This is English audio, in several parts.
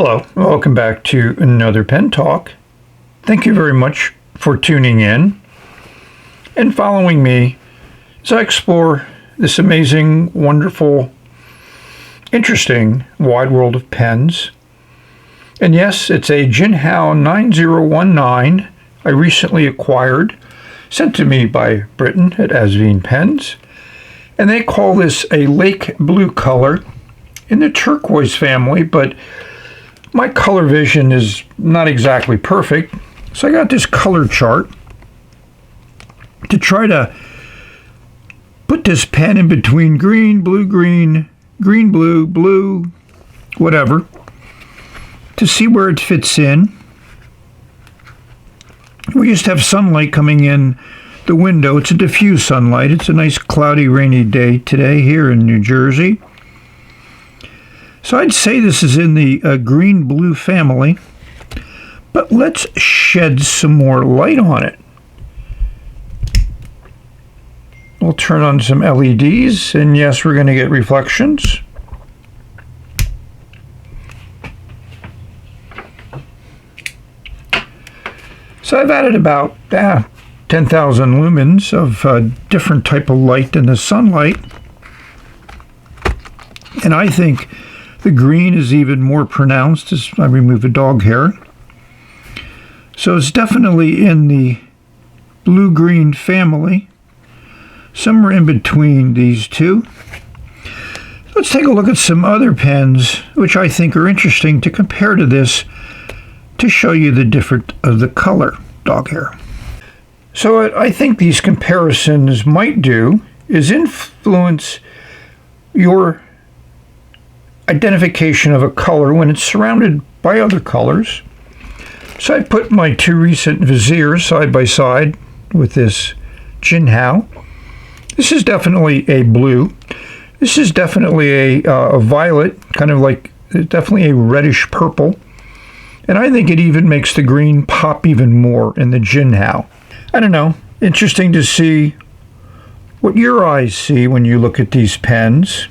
Hello, welcome back to another Pen Talk. Thank you very much for tuning in and following me as I explore this amazing, wonderful, interesting wide world of pens. And yes, it's a Jinhao 9019 I recently acquired, sent to me by Britain at Asveen Pens. And they call this a lake blue color in the turquoise family, but my color vision is not exactly perfect. So I got this color chart to try to put this pen in between green, blue, green, green, blue, blue, whatever, to see where it fits in. We just have sunlight coming in the window. It's a diffuse sunlight. It's a nice cloudy, rainy day today here in New Jersey. So I'd say this is in the green-blue family, but let's shed some more light on it. We'll turn on some LEDs, and yes, we're going to get reflections. So I've added about 10,000 lumens of different type of light than the sunlight, and I think the green is even more pronounced as I remove a dog hair. So it's definitely in the blue-green family, somewhere in between these two. Let's take a look at some other pens which I think are interesting to compare to this to show you the difference of the color dog hair. So what I think these comparisons might do is influence your identification of a color when it's surrounded by other colors. So I put my two recent viziers side by side with this Jinhao. This is definitely a blue. This is definitely a violet, kind of like definitely a reddish purple. And I think it even makes the green pop even more in the Jinhao. I don't know, interesting to see what your eyes see when you look at these pens.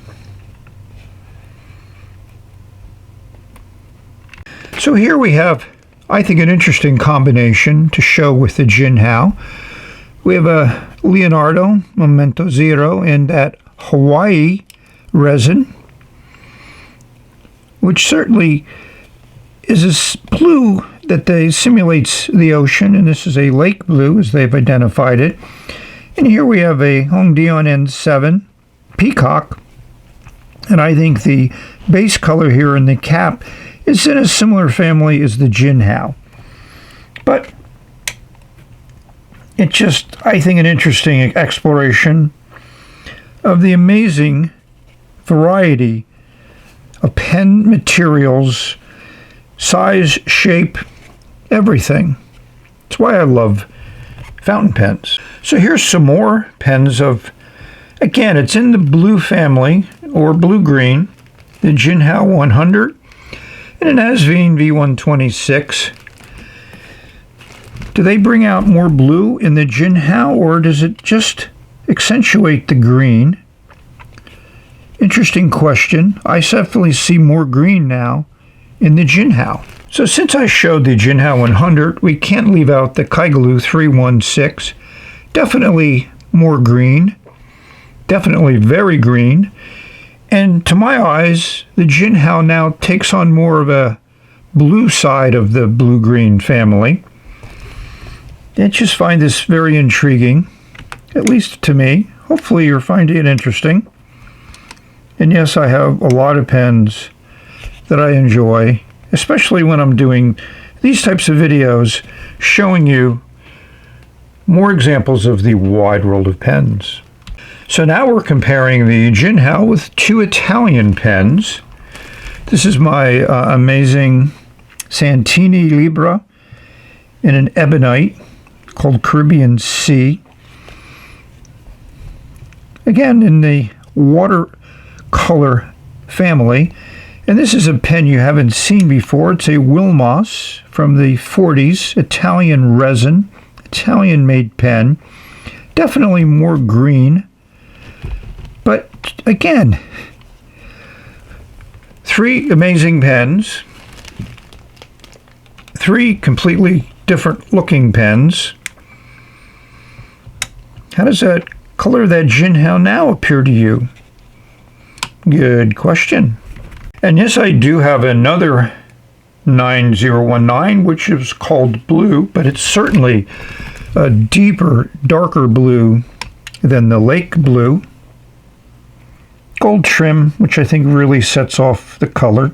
So here we have, I think, an interesting combination to show with the Jinhao. We have a Leonardo Memento Zero in that Hawaii resin, which certainly is a blue that simulates the ocean, and this is a lake blue as they've identified it. And here we have a Hongdion N7 Peacock, and I think the base color here in the cap is in a similar family as the Jinhao. But it's just, I think, an interesting exploration of the amazing variety of pen materials, size, shape, everything. That's why I love fountain pens. So here's some more pens of, again, it's in the blue family, or blue-green, the Jinhao 100, and an Asveen V126. Do they bring out more blue in the Jinhao, or does it just accentuate the green? Interesting question. I definitely see more green now in the Jinhao. So since I showed the Jinhao 100, we can't leave out the Kaigelu 316. Definitely more green. Definitely very green. And to my eyes, the Jinhao now takes on more of a blue side of the blue-green family. I just find this very intriguing, at least to me. Hopefully you're finding it interesting. And yes, I have a lot of pens that I enjoy, especially when I'm doing these types of videos showing you more examples of the wide world of pens. So now we're comparing the Jinhao with two Italian pens. This is my amazing Santini Libra in an ebonite called Caribbean Sea. Again, in the watercolor family. And this is a pen you haven't seen before. It's a Wilmos from the 40s, Italian resin, Italian-made pen. Definitely more green. But again, three amazing pens. three completely different looking pens. How does that color of that Jinhao now appear to you? Good question. And yes, I do have another 9019, which is called blue, but it's certainly a deeper, darker blue than the lake blue. Gold trim, which I think really sets off the color.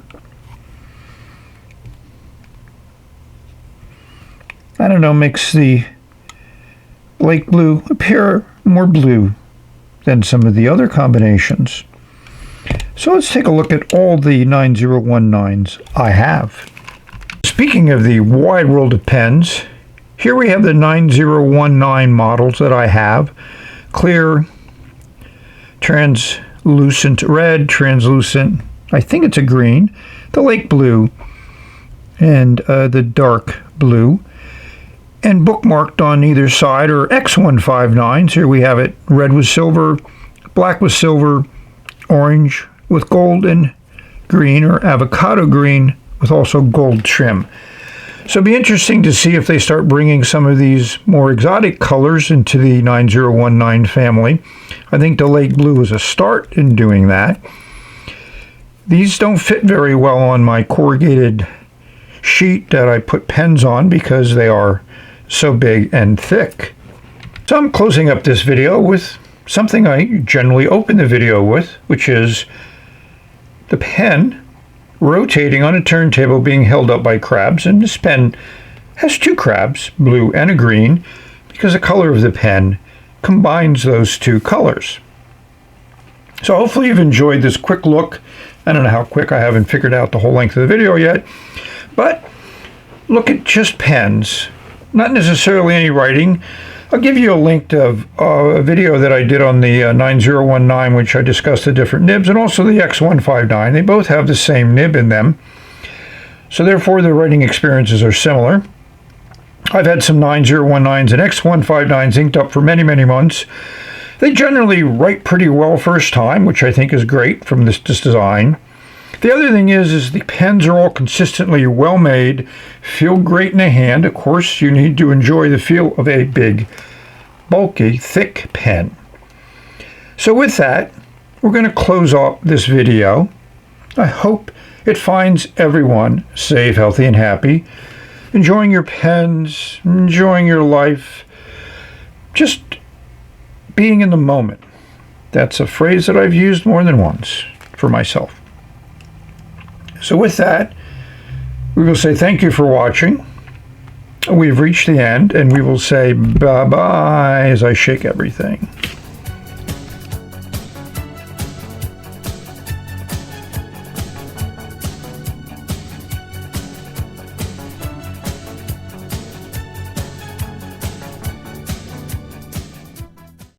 I don't know, makes the lake blue appear more blue than some of the other combinations. So let's take a look at all the 9019s I have. Speaking of the wide world of pens, here we have the 9019 models that I have. Clear, translucent red, translucent, I think it's a green, the lake blue, and the dark blue. And bookmarked on either side are X159s. Here we have it red with silver, black with silver, orange with gold, and green or avocado green with also gold trim. So it'll be interesting to see if they start bringing some of these more exotic colors into the 9019 family. I think the lake blue is a start in doing that. These don't fit very well on my corrugated sheet that I put pens on because they are so big and thick. So I'm closing up this video with something I generally open the video with, which is the pen rotating on a turntable being held up by crabs. And this pen has two crabs, blue and a green, because the color of the pen combines those two colors. So hopefully you've enjoyed this quick look. I don't know how quick, I haven't figured out the whole length of the video yet, but look at just pens. Not necessarily any writing. I'll give you a link to a video that I did on the 9019, which I discussed the different nibs, and also the X159. They both have the same nib in them. So therefore, the writing experiences are similar. I've had some 9019s and X159s inked up for many, many months. They generally write pretty well first time, which I think is great from this design. The other thing is the pens are all consistently well made, feel great in the hand. Of course, you need to enjoy the feel of a big, bulky, thick pen. So with that, we're going to close off this video. I hope it finds everyone safe, healthy, and happy, enjoying your pens, enjoying your life, just being in the moment. That's a phrase that I've used more than once for myself. So with that, we will say thank you for watching. We've reached the end, and we will say bye-bye as I shake everything.